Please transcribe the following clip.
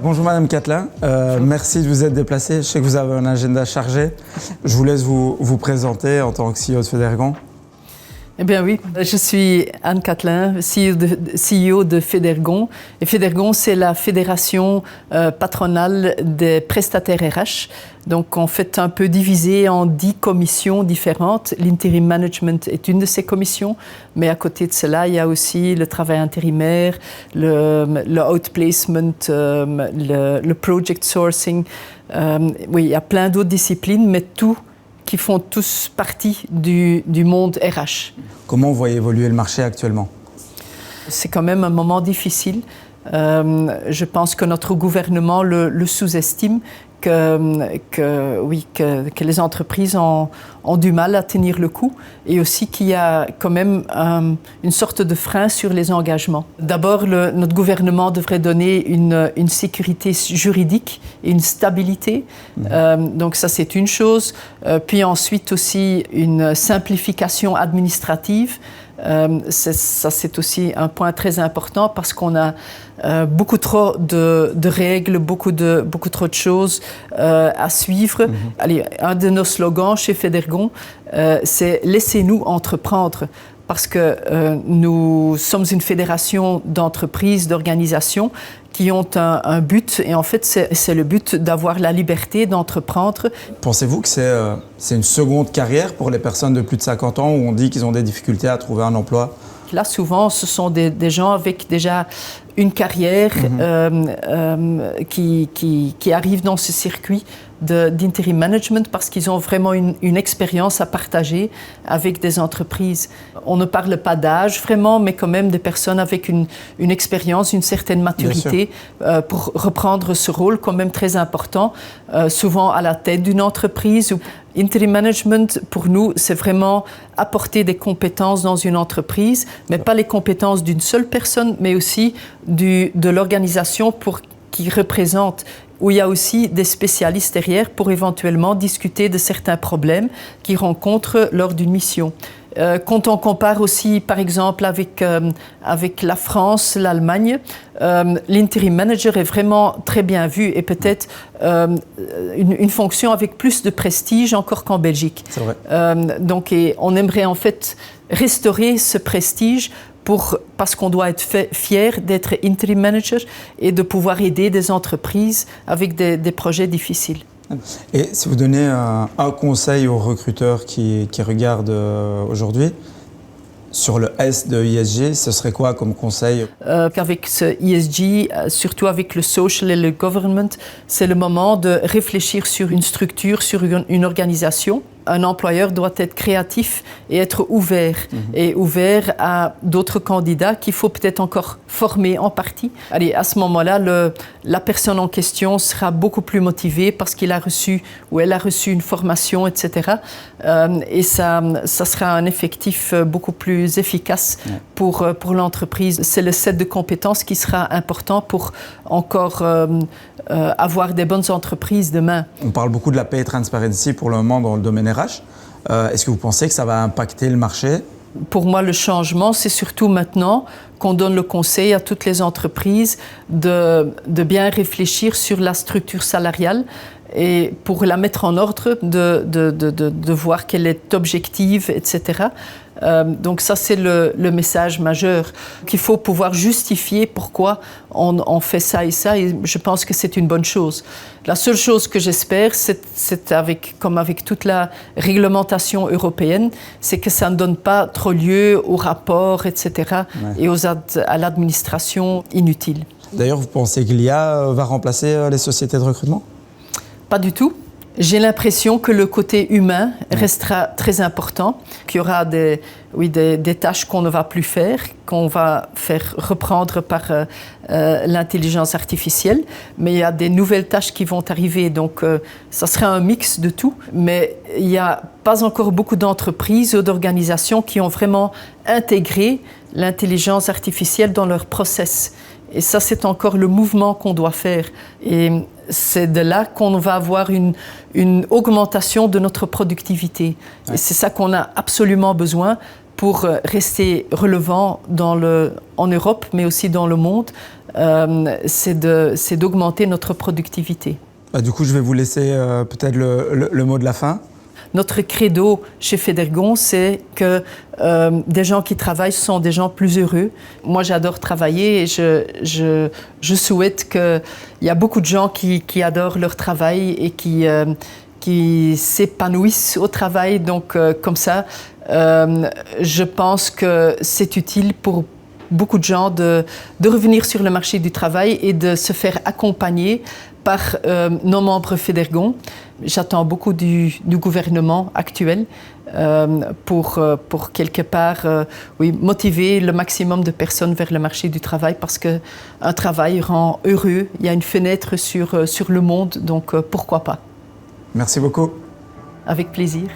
Bonjour Madame Catelin, merci de vous être déplacée. Je sais que vous avez un agenda chargé. Je vous laisse vous présenter en tant que CEO de Federgon. Eh bien oui, je suis Anne Catelin, CEO de Federgon. Et Federgon, c'est la fédération patronale des prestataires RH. Donc en fait un peu divisé en 10 commissions différentes. L'interim management est une de ces commissions, mais à côté de cela, il y a aussi le travail intérimaire, le outplacement, le project sourcing. Oui, il y a plein d'autres disciplines, mais tout qui font tous partie du monde RH. Comment vous voyez évoluer le marché actuellement? C'est quand même un moment difficile. Je pense que notre gouvernement le sous-estime, que les entreprises ont du mal à tenir le coup et aussi qu'il y a quand même une sorte de frein sur les engagements. D'abord, notre gouvernement devrait donner une sécurité juridique et une stabilité. Donc ça, c'est une chose. Puis ensuite aussi une simplification administrative. Ça, c'est aussi un point très important parce qu'on a beaucoup trop de règles, beaucoup trop de choses à suivre. Allez, un de nos slogans chez Federgon, c'est « Laissez-nous entreprendre ». Parce que nous sommes une fédération d'entreprises, d'organisations qui ont un but. Et en fait, c'est le but d'avoir la liberté d'entreprendre. Pensez-vous que c'est une seconde carrière pour les personnes de plus de 50 ans où on dit qu'ils ont des difficultés à trouver un emploi? Là, souvent, ce sont des gens avec déjà une carrière qui arrivent dans ce circuit d'interim management parce qu'ils ont vraiment une expérience à partager avec des entreprises. On ne parle pas d'âge vraiment, mais quand même des personnes avec une expérience, une certaine maturité pour reprendre ce rôle quand même très important, souvent à la tête d'une entreprise. Interim management, pour nous, c'est vraiment apporter des compétences dans une entreprise, mais pas les compétences d'une seule personne, mais aussi de l'organisation qui représente, où il y a aussi des spécialistes derrière pour éventuellement discuter de certains problèmes qu'ils rencontrent lors d'une mission. Quand on compare aussi, par exemple, avec la France, l'Allemagne, l'interim manager est vraiment très bien vu et peut-être une fonction avec plus de prestige encore qu'en Belgique. C'est vrai. Donc, on aimerait en fait restaurer ce prestige parce qu'on doit être fier d'être interim manager et de pouvoir aider des entreprises avec des projets difficiles. Et si vous donnez un conseil aux recruteurs qui regardent aujourd'hui sur le S de ESG, ce serait quoi comme conseil? Qu'avec ce ESG, surtout avec le social et le government, c'est le moment de réfléchir sur une structure, sur une organisation. Un employeur doit être créatif et être ouvert, et ouvert à d'autres candidats qu'il faut peut-être encore former en partie. Allez, à ce moment-là, la personne en question sera beaucoup plus motivée parce qu'il a reçu ou elle a reçu une formation, etc. Et ça sera un effectif beaucoup plus efficace pour l'entreprise. C'est le set de compétences qui sera important pour encore avoir des bonnes entreprises demain. On parle beaucoup de la pay transparency pour le moment dans le domaine RH. Est-ce que vous pensez que ça va impacter le marché? Pour moi, le changement, c'est surtout maintenant qu'on donne le conseil à toutes les entreprises de bien réfléchir sur la structure salariale et pour la mettre en ordre, de voir qu'elle est objective, etc. Donc ça, c'est le message majeur, qu'il faut pouvoir justifier pourquoi on fait ça, et je pense que c'est une bonne chose. La seule chose que j'espère, c'est comme avec toute la réglementation européenne, c'est que ça ne donne pas trop lieu aux rapports, etc. et à l'administration inutile. D'ailleurs, vous pensez que l'IA va remplacer les sociétés de recrutement? Pas du tout. J'ai l'impression que le côté humain restera très important, qu'il y aura des tâches qu'on ne va plus faire, qu'on va faire reprendre par l'intelligence artificielle, mais il y a des nouvelles tâches qui vont arriver, donc ça sera un mix de tout. Mais il n'y a pas encore beaucoup d'entreprises ou d'organisations qui ont vraiment intégré l'intelligence artificielle dans leur process. Et ça, c'est encore le mouvement qu'on doit faire. Et c'est de là qu'on va avoir une augmentation de notre productivité. Et c'est ça qu'on a absolument besoin pour rester relevant en Europe, mais aussi dans le monde, c'est d'augmenter notre productivité. Du coup, je vais vous laisser peut-être le mot de la fin. Notre credo chez Federgon, c'est que des gens qui travaillent sont des gens plus heureux. Moi, j'adore travailler et je souhaite qu'il y a beaucoup de gens qui adorent leur travail et qui s'épanouissent au travail. Donc, comme ça, je pense que c'est utile pour beaucoup de gens de revenir sur le marché du travail et de se faire accompagner par nos membres Federgon. J'attends beaucoup du gouvernement actuel pour quelque part motiver le maximum de personnes vers le marché du travail parce qu'un travail rend heureux. Il y a une fenêtre sur le monde, donc pourquoi pas. Merci beaucoup. Avec plaisir.